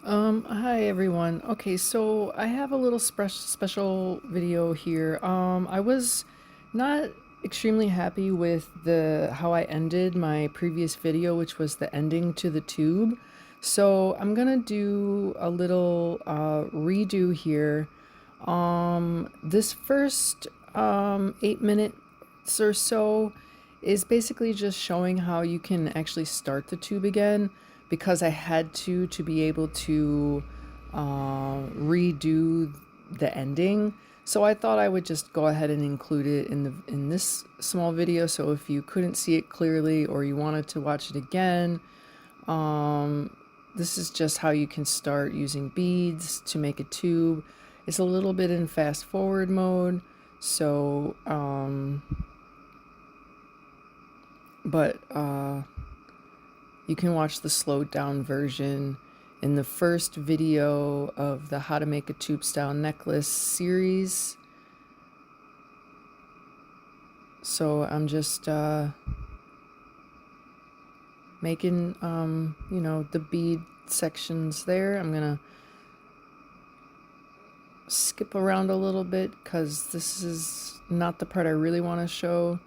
Hi everyone. Okay, so I have a little special video here. I was not extremely happy with the how I ended my previous video, which was the ending to the tube. So I'm gonna do a little redo here. This first 8 minutes or so is basically just showing how you can actually start the tube again because I had to be able to redo the ending. So I thought I would just go ahead and include it in this small video. So if you couldn't see it clearly or you wanted to watch it again, this is just how you can start using beads to make a tube. It's a little bit in fast forward mode, so but you can watch the slowed down version in the first video of the How to Make a Tube Style Necklace series. So I'm just making, the bead sections there. I'm gonna skip around a little bit because this is not the part I really want to show.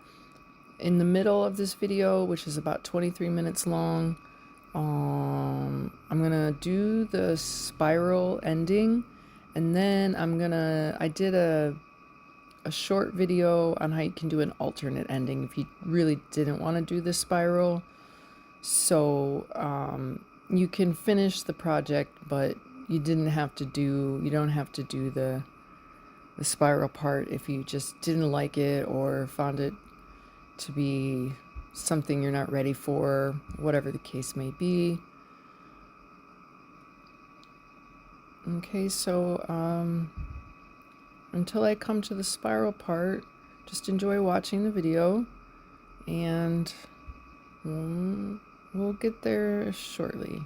In the middle of this video, which is about 23 minutes long, I'm gonna do the spiral ending, and then I did a short video on how you can do an alternate ending if you really didn't want to do the spiral. So you can finish the project, but you don't have to do the spiral part if you just didn't like it or found it to be something you're not ready for, whatever the case may be. Okay, so until I come to the spiral part, just enjoy watching the video, and we'll get there shortly.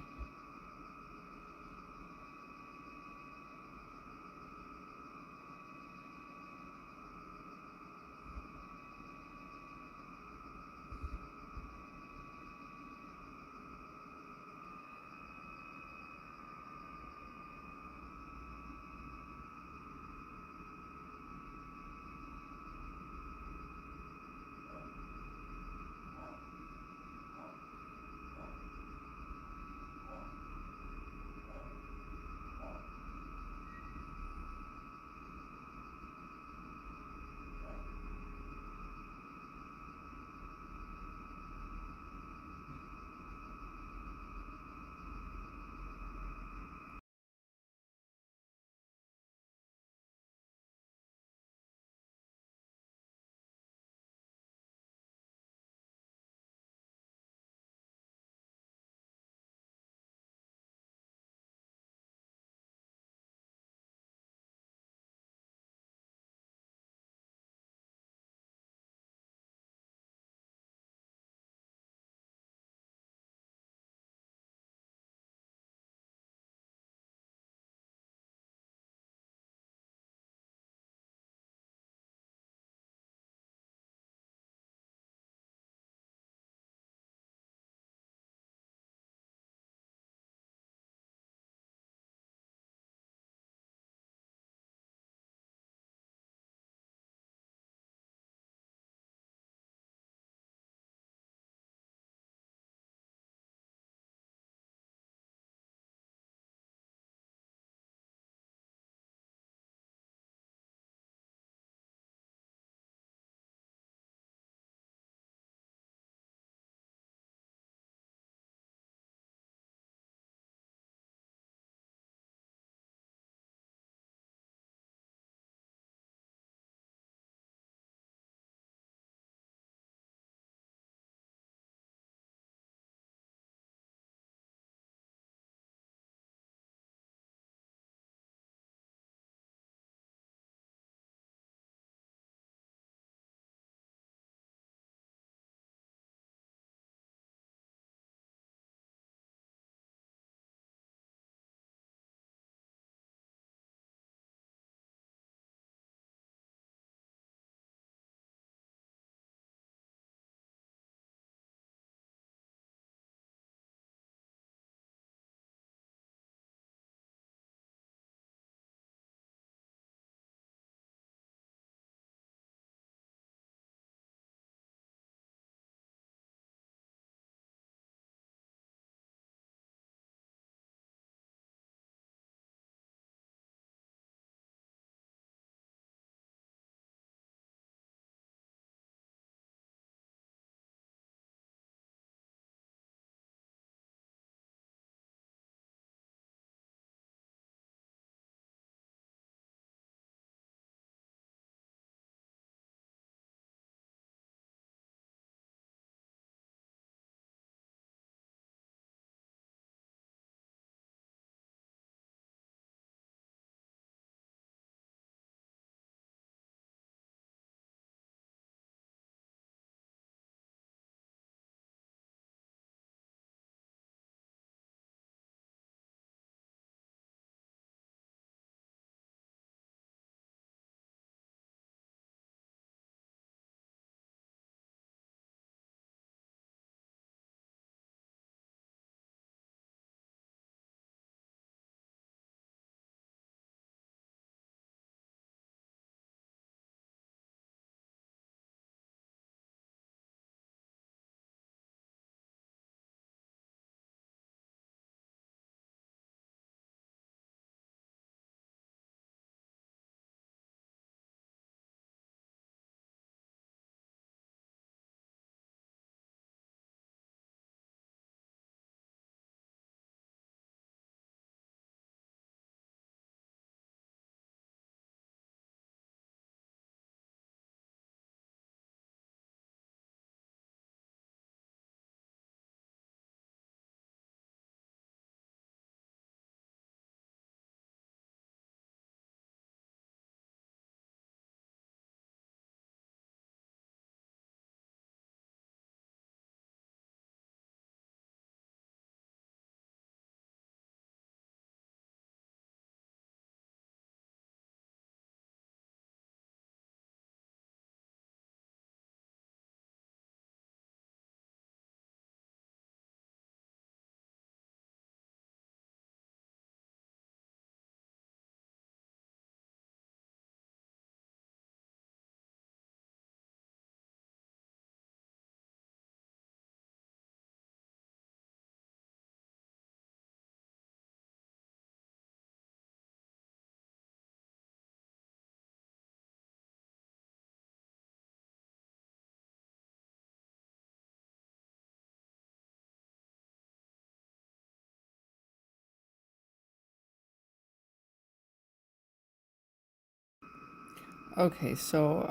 Okay, so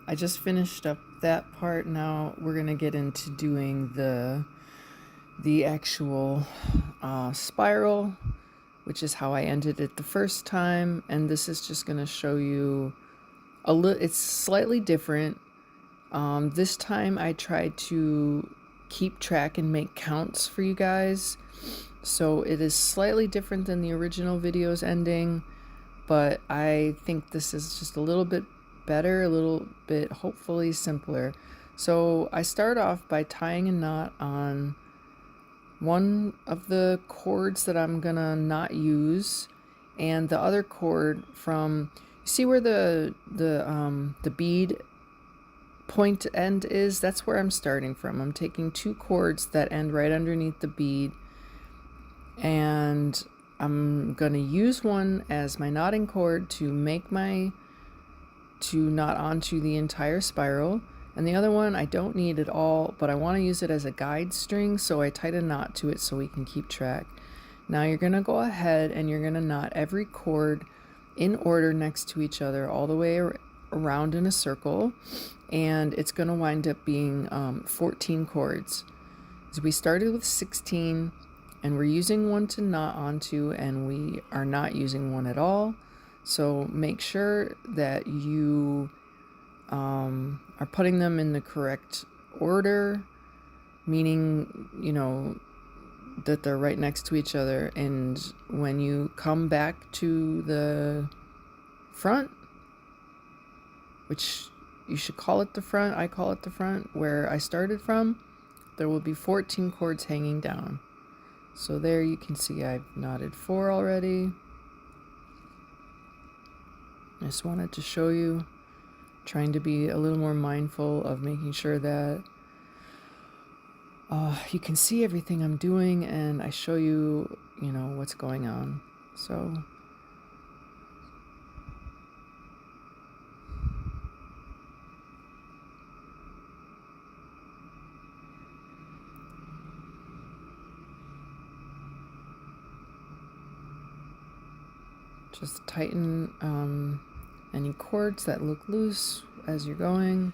I just finished up that part. Now we're gonna get into doing the actual spiral, which is how I ended it the first time, and this is just gonna show you a little. It's slightly different. This time I tried to keep track and make counts for you guys, so it is slightly different than the original video's ending, but I think this is just a little bit better, a little bit hopefully simpler. So I start off by tying a knot on one of the cords that I'm gonna not use, and the other cord from, you see where the bead point end is? That's where I'm starting from. I'm taking two cords that end right underneath the bead, and I'm gonna use one as my knotting cord to knot onto the entire spiral, and the other one I don't need at all, but I want to use it as a guide string, so I tied a knot to it so we can keep track. Now you're gonna go ahead and you're gonna knot every cord in order next to each other all the way around in a circle, and it's gonna wind up being 14 cords. So we started with 16, and we're using one to knot onto, and we are not using one at all. So make sure that you are putting them in the correct order, meaning, you know, that they're right next to each other. And when you come back to the front, which you should call it the front, I call it the front, where I started from, there will be 14 cords hanging down. So there you can see I've knotted 4 already. I just wanted to show you, trying to be a little more mindful of making sure that you can see everything I'm doing, and I show you, you know, what's going on. So just tighten any cords that look loose as you're going.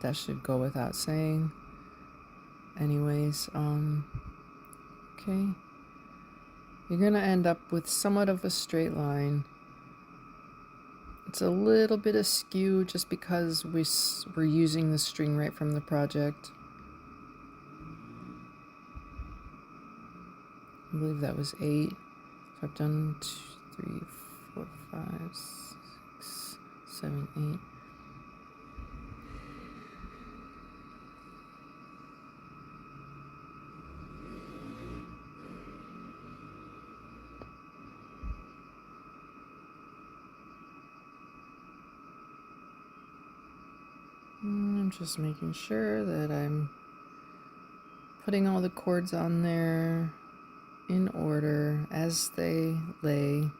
That should go without saying. Anyways, okay. You're gonna end up with somewhat of a straight line. It's a little bit askew just because we're using the string right from the project. I believe that was 8. So I've done 2, 3, 4, 5, 6, 7, 8. I'm just making sure that I'm putting all the cords on there in order as they lay.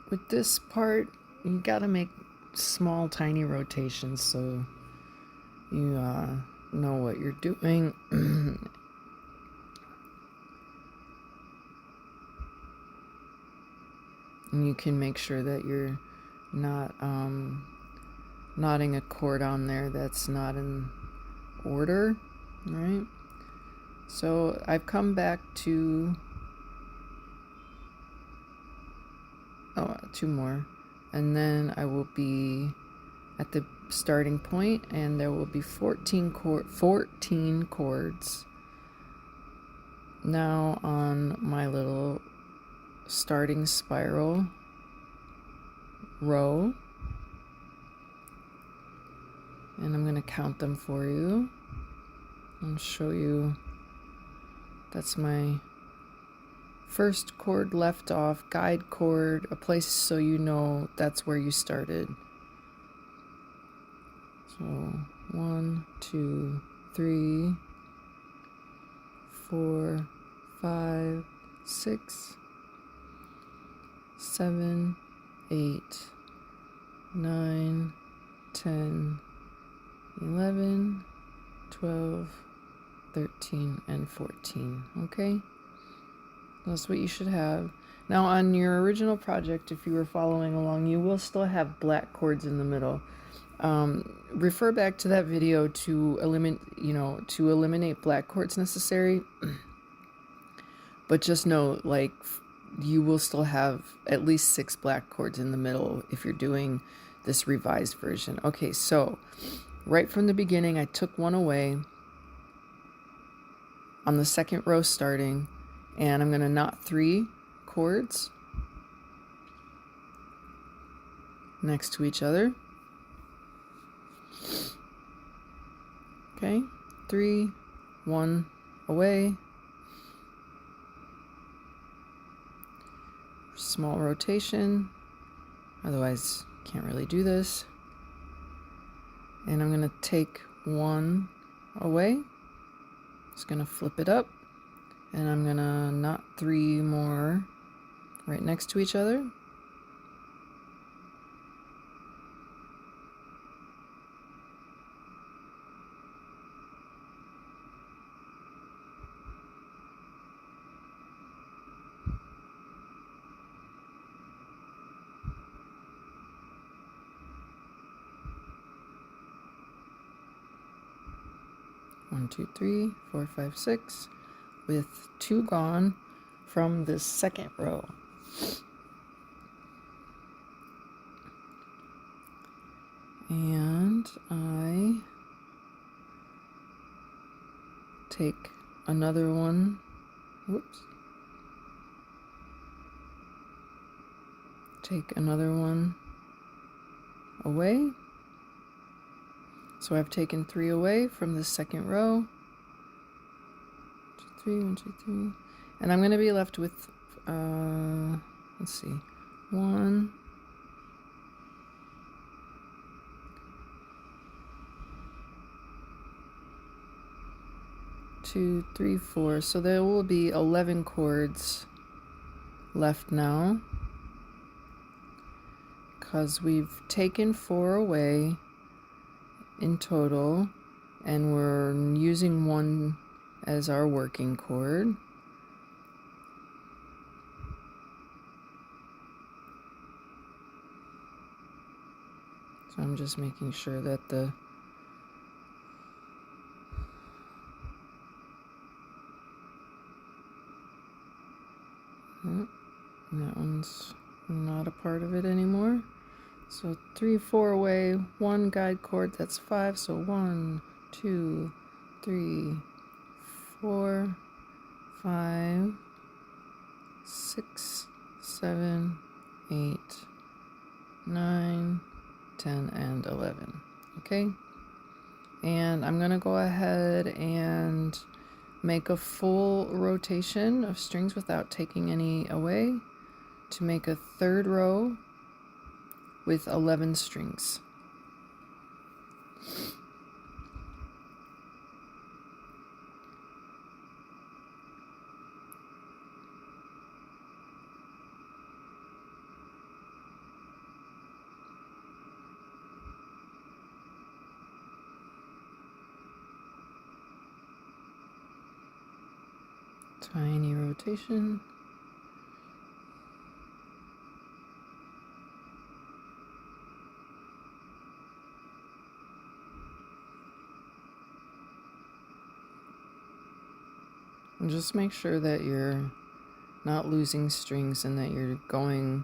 With this part, you gotta make small, tiny rotations so you know what you're doing. And you can make sure that you're not knotting a cord on there that's not in order, right? So I've come back to 2 more, and then I will be at the starting point, and there will be 14 cords. Now on my little starting spiral row, and I'm going to count them for you and show you. That's my first cord left off, guide cord, a place so you know that's where you started. So 1, 2, 3, 4, 5, 6, 7, 8, 9, 10, 11, 12, 13, and 14. Okay, that's what you should have. Now on your original project, if you were following along, you will still have black chords in the middle. Refer back to that video to eliminate black chords necessary. But just know, like, you will still have at least 6 black chords in the middle if you're doing this revised version. Okay, so right from the beginning, I took one away on the second row starting, and I'm going to knot 3 chords next to each other. Okay, 3, 1 away. Small rotation, otherwise can't really do this. And I'm going to take 1 away. Just going to flip it up, and I'm going to knot 3 more right next to each other. One, 2, 3, 4, 5, 6, with 2 gone from this second row. And I take another one. Whoops. Take another one away. So I've taken 3 away from the second row. 1, 2, 3, 1, 2, 3. And I'm going to be left with, let's see, 1, 2, 3, 4. So there will be 11 chords left now, because we've taken 4 away in total, and we're using 1 as our working chord. So I'm just making sure that that one's not a part of it anymore. So 3, 4 away, 1 guide chord, that's 5. So 1, 2, 3, 4, 5, 6, 7, 8, 9, 10, and 11. Okay, and I'm gonna go ahead and make a full rotation of strings without taking any away to make a third row with 11 strings. Tiny rotation. And just make sure that you're not losing strings and that you're going,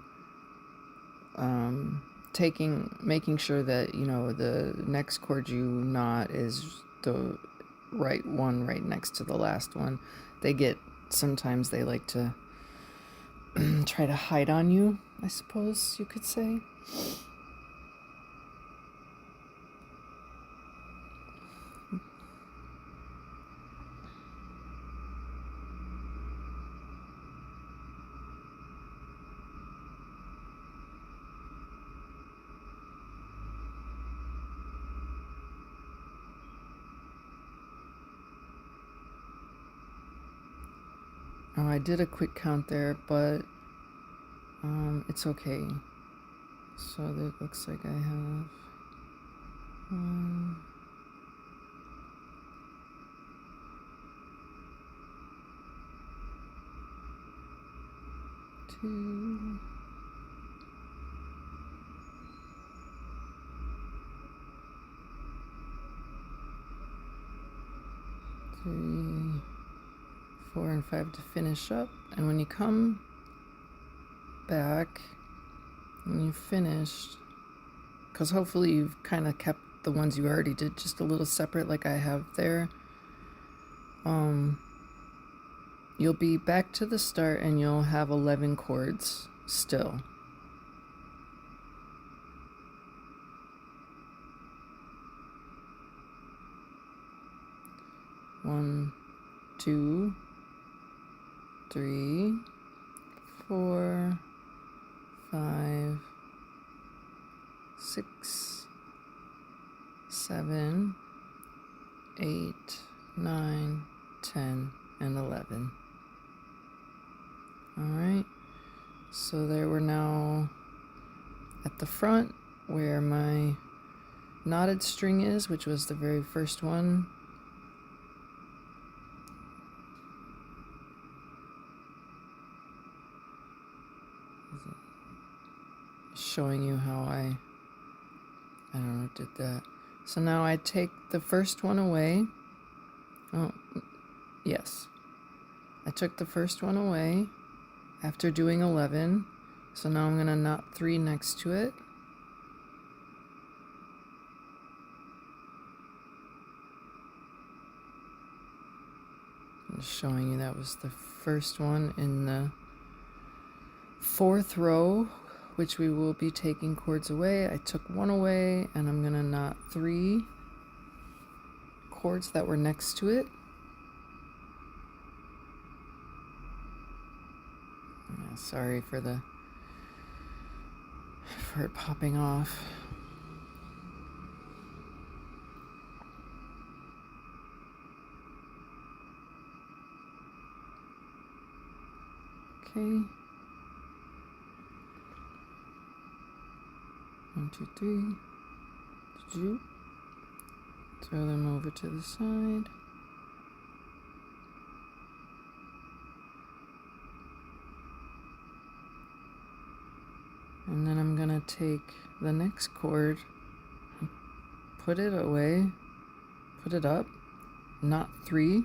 making sure that, you know, the next chord you knot is the right one right next to the last one. Sometimes they like to try to hide on you, I suppose you could say. Oh, I did a quick count there, but it's okay. So it looks like I have 1, 2, 3, 4, and 5 to finish up. And when you come back, when you've finished, because hopefully you've kind of kept the ones you already did just a little separate like I have there, you'll be back to the start and you'll have 11 chords still. One, 2, 3, 4, 5, 6, 7, 8, 9, 10, and 11. Alright, so there we're now at the front where my knotted string is, which was the very first one. Showing you how I don't know, did that. So now I take the first one away. Oh, yes. I took the first one away after doing 11. So now I'm going to knot 3 next to it. I'm just showing you that was the first one in the 4th row, which we will be taking chords away. I took 1 away and I'm going to knot 3 chords that were next to it. Yeah, sorry for it popping off. Okay. 1, 2, 3. Zoop. Throw them over to the side. And then I'm gonna take the next chord, put it away, put it up, knot 3.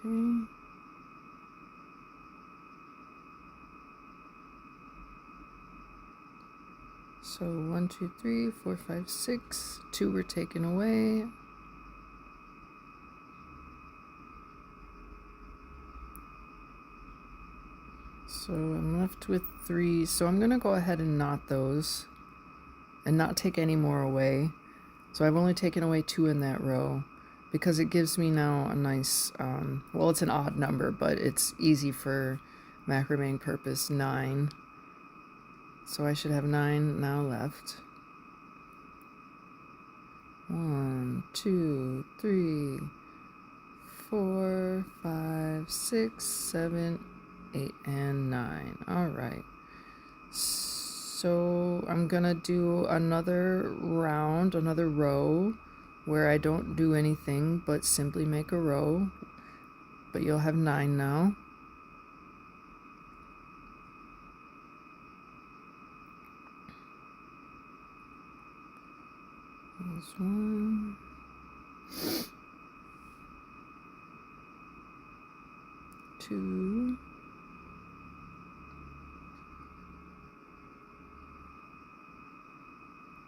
Okay. So 1, 2, 3, 4, 5, 6. 2 were taken away. So I'm left with 3. So I'm gonna go ahead and knot those and not take any more away. So I've only taken away 2 in that row because it gives me now a nice, well, it's an odd number, but it's easy for macrameing purpose, 9. So I should have 9 now left. 1, 2, 3, 4, 5, 6, 7, 8, and 9. All right. So I'm gonna do another round, another row where I don't do anything but simply make a row, but you'll have 9 now. There's 1, 2,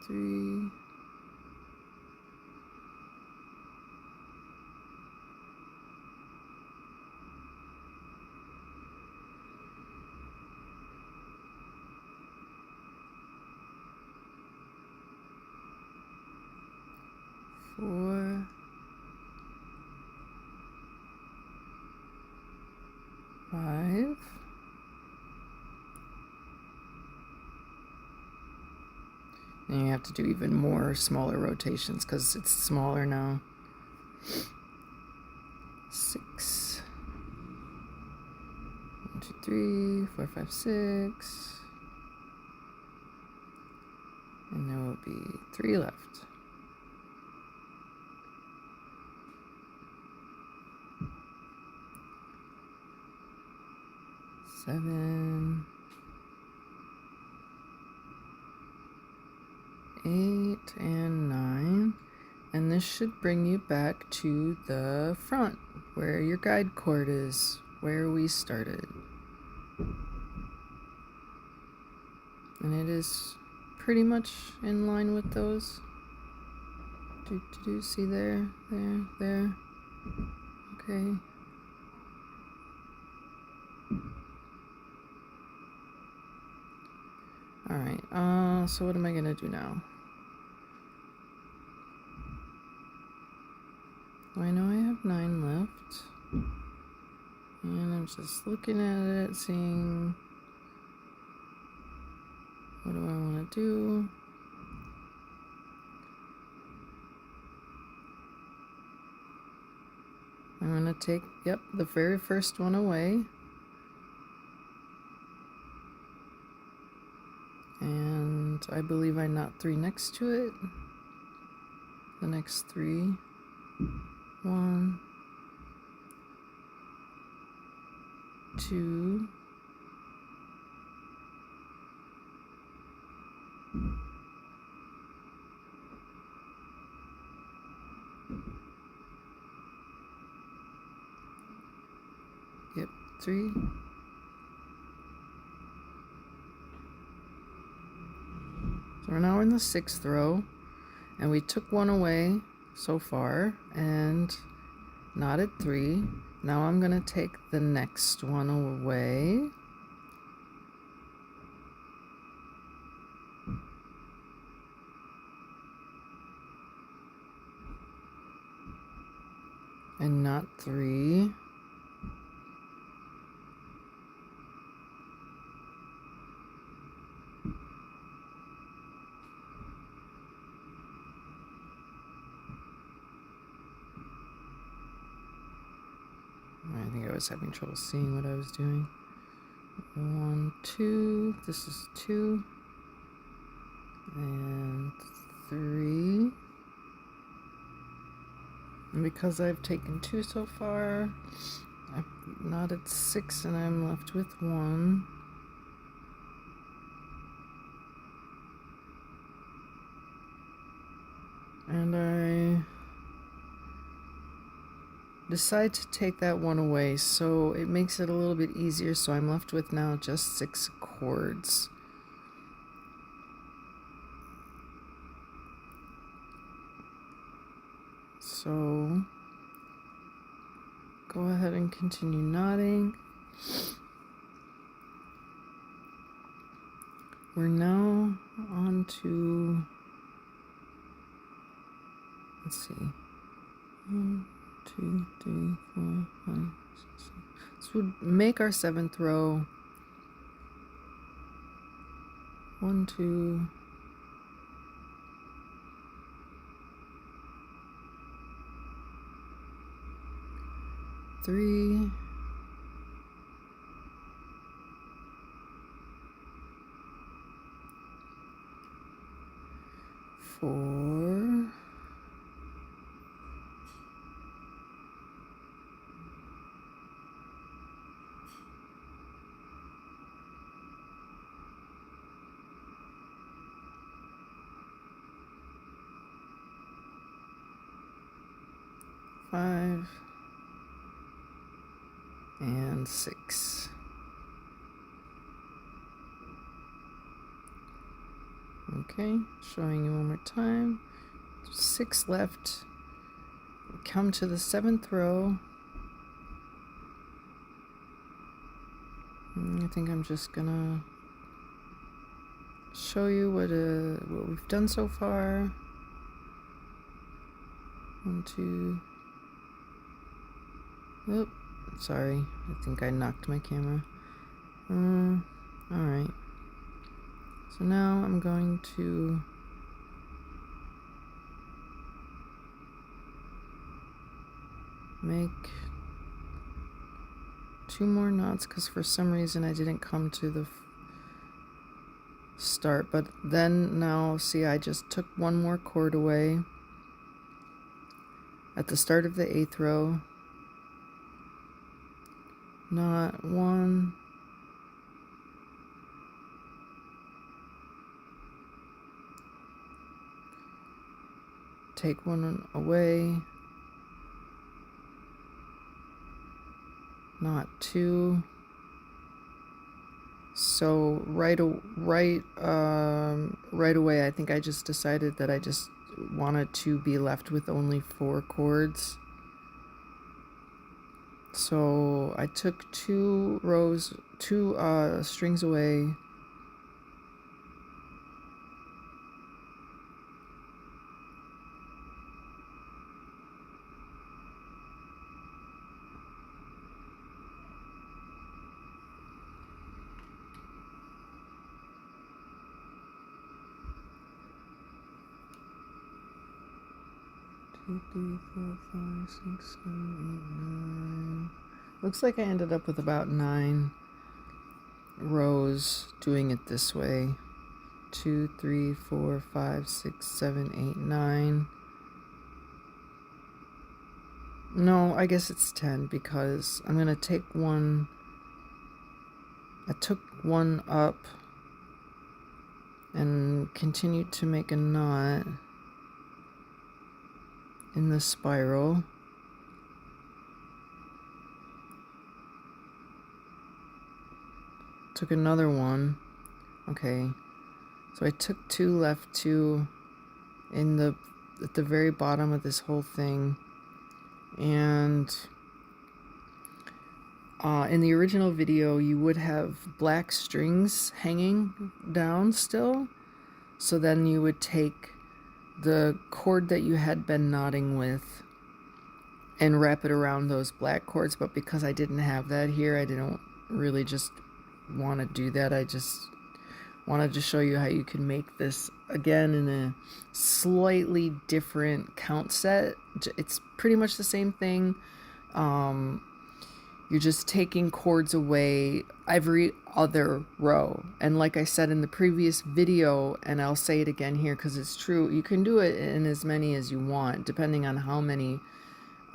3, 4, And you have to do even more smaller rotations because it's smaller now. 6. 1, 2, 3, 4, 5, 6. And there will be 3 left. Seven, 8, and 9. And this should bring you back to the front where your guide cord is, where we started. And it is pretty much in line with those. See there, there. Okay. Alright, so what am I gonna do now? I know I have 9 left. And I'm just looking at it, seeing what do I want to do. I'm going to take, the very first one away. And I believe I knot 3 next to it. The next 3. 1, 2, 3. So now we're in the 6th row, and we took 1 away so far and knotted 3. Now I'm going to take the next one away. And knot 3. I think I was having trouble seeing what I was doing. 1, 2, this is 2, and 3. And because I've taken 2 so far, I've knotted 6 and I'm left with 1. And I decide to take that 1 away, so it makes it a little bit easier. So I'm left with now just 6 cords. So go ahead and continue knotting. We're now on to, let's see, 1, 2, 3, 4, 5, 6, 7. This would make our 7th row. 1, 2, 3, 4, 5, and 6. Okay, showing you one more time. 6 left. Come to the 7th row. I think I'm just gonna show you what we've done so far. 1, 2. Oop, sorry. I think I knocked my camera. Alright. So now I'm going to make 2 more knots because for some reason I didn't come to the start, but then now see I just took 1 more cord away at the start of the 8th row, knot 1, take 1 away, knot 2. So right away I think I just decided that I just wanted to be left with only 4 cords. So I took 2 strings away. Two, 3, 4, 5, 6, 7, 8, 9. Looks like I ended up with about 9 rows doing it this way. 2, 3, 4, 5, 6, 7, 8, 9. No, I guess it's 10 because I'm going to take 1. I took 1 up and continued to make a knot in the spiral. Took another 1. Okay. So I took 2, left 2 at the very bottom of this whole thing. And in the original video, you would have black strings hanging down still. So then you would take the cord that you had been knotting with and wrap it around those black cords. But because I didn't have that here, I didn't really just want to do that. I just wanted to show you how you can make this again in a slightly different count set. It's pretty much the same thing. You're just taking cords away every other row. And like I said in the previous video, and I'll say it again here because it's true, you can do it in as many as you want, depending on how many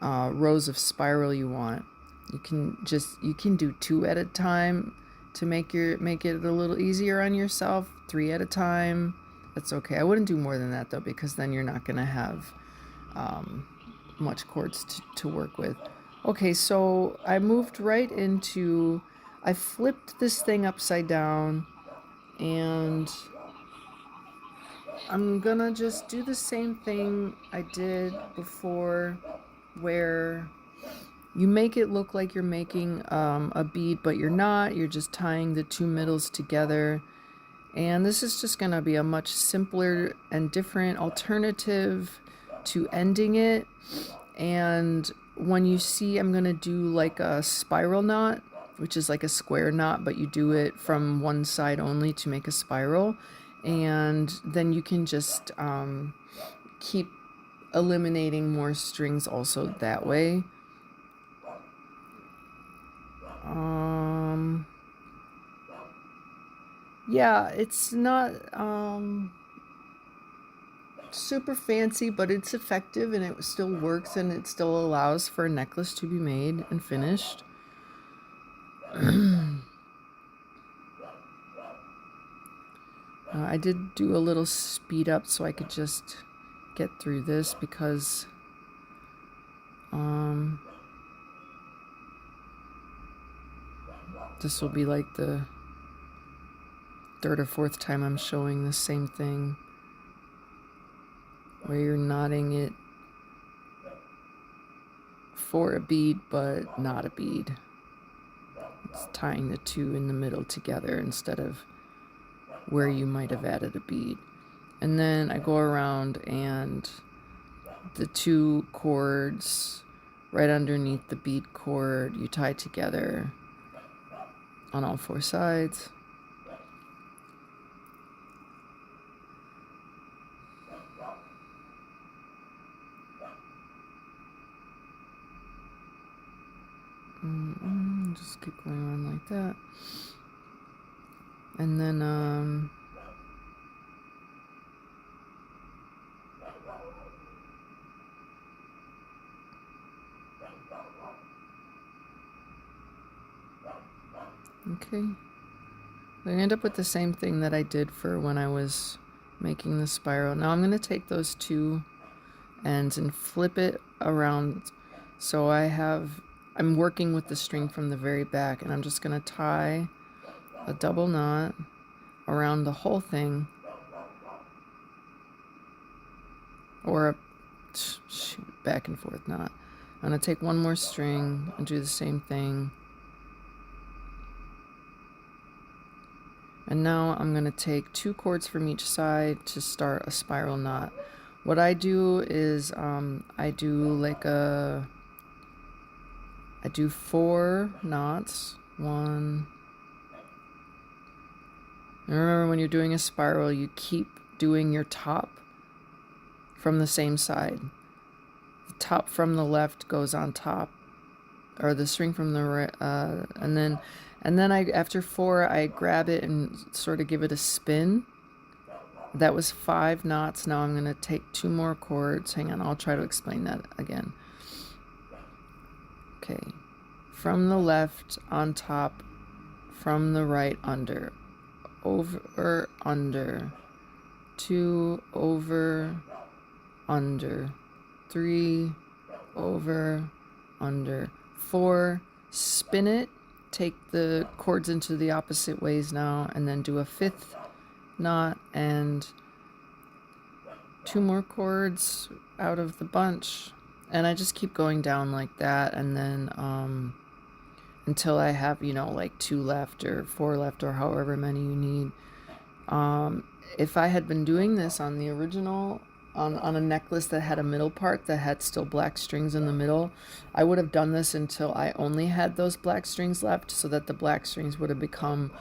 rows of spiral you want. You can do 2 at a time to make it a little easier on yourself. 3 at a time, that's okay. I wouldn't do more than that though, because then you're not gonna have much cords to work with. Okay, so I moved right into, I flipped this thing upside down, and I'm gonna just do the same thing I did before, where you make it look like you're making a bead, but you're not. You're just tying the 2 middles together. And this is just gonna be a much simpler and different alternative to ending it. And when you see, I'm gonna do like a spiral knot, which is like a square knot, but you do it from one side only to make a spiral. And then you can just keep eliminating more strings also that way. Yeah, it's not super fancy, but it's effective and it still works, and it still allows for a necklace to be made and finished. I did do a little speed up so I could just get through this, because this will be like the 3rd or 4th time I'm showing the same thing, where you're knotting it for a bead but not a bead. It's tying the 2 in the middle together instead of where you might have added a bead. And then I go around, and the 2 cords right underneath the bead cord you tie together on all 4 sides. just keep going on like that. And then okay, I end up with the same thing that I did for when I was making the spiral. Now I'm going to take those two ends and flip it around, so I'm working with the string from the very back, and I'm just going to tie a double knot around the whole thing, or a back and forth knot. I'm going to take one more string and do the same thing. And now I'm going to take 2 cords from each side to start a spiral knot. What I do is I do 4 knots. 1. And remember, when you're doing a spiral, you keep doing your top from the same side. The top from the left goes on top, or the string from the right, and then after 4, I grab it and sort of give it a spin. That was 5 knots. Now I'm going to take 2 more cords. Hang on, I'll try to explain that again. Okay, from the left on top, from the right under, over, under, 2, over, under, 3, over, under, 4, spin it, take the cords into the opposite ways now, and then do a 5th knot and 2 more cords out of the bunch, and I just keep going down like that, and then until I have, like 2 left or 4 left or however many you need. If I had been doing this on the original, on a necklace that had a middle part that had still black strings in the middle, I would have done this until I only had those black strings left, so that the black strings would have become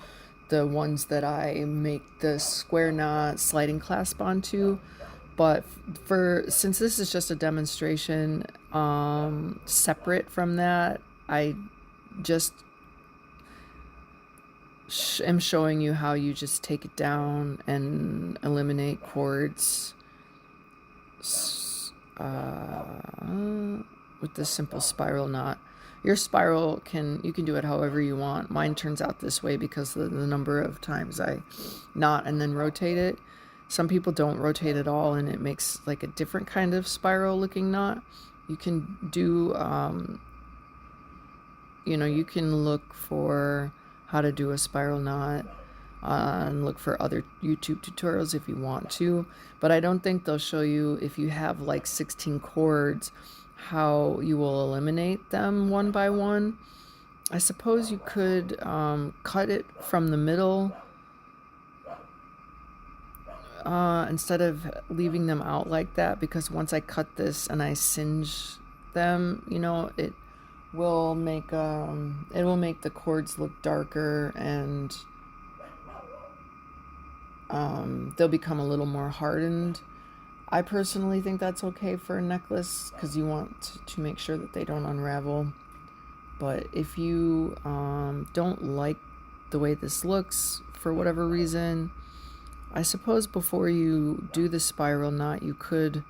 the ones that I make the square knot sliding clasp onto. But since this is just a demonstration, separate from that, I just am showing you how you just take it down and eliminate cords with this simple spiral knot. Your spiral you can do it however you want. Mine turns out this way because of the number of times I knot and then rotate it. Some people don't rotate at all, and it makes like a different kind of spiral looking knot. You can do you can look for how to do a spiral knot and look for other YouTube tutorials if you want to, but I don't think they'll show you, if you have like 16 cords, how you will eliminate them one by one. I suppose you could cut it from the middle instead of leaving them out like that, because once I cut this and I singe them, it will make the cords look darker, and they'll become a little more hardened. I personally think that's okay for a necklace because you want to make sure that they don't unravel. But if you don't like the way this looks for whatever reason, I suppose before you do the spiral knot, you could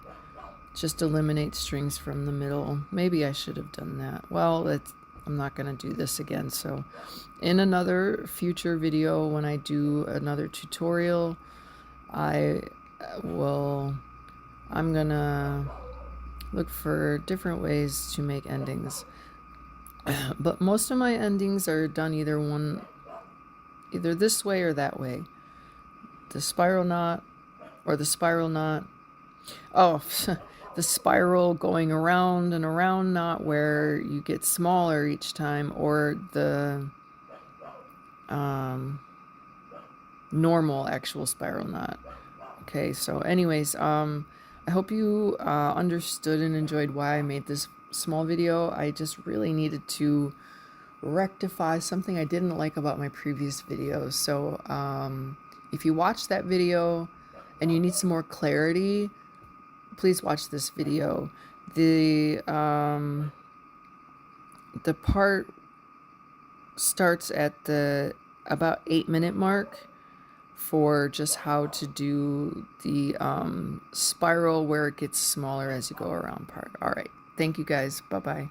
just eliminate strings from the middle. Maybe I should have done that. Well, I'm not going to do this again. So in another future video, when I do another tutorial, I'm going to look for different ways to make endings. But most of my endings are done either this way or that way. The spiral knot or the spiral knot. Oh, the spiral going around and around knot where you get smaller each time, or the normal actual spiral knot. Okay, so anyways, I hope you understood and enjoyed why I made this small video. I just really needed to rectify something I didn't like about my previous videos. So if you watched that video and you need some more clarity, please watch this video. The part starts at the about 8-minute mark for just how to do the spiral where it gets smaller as you go around part. All right. Thank you guys. Bye-bye.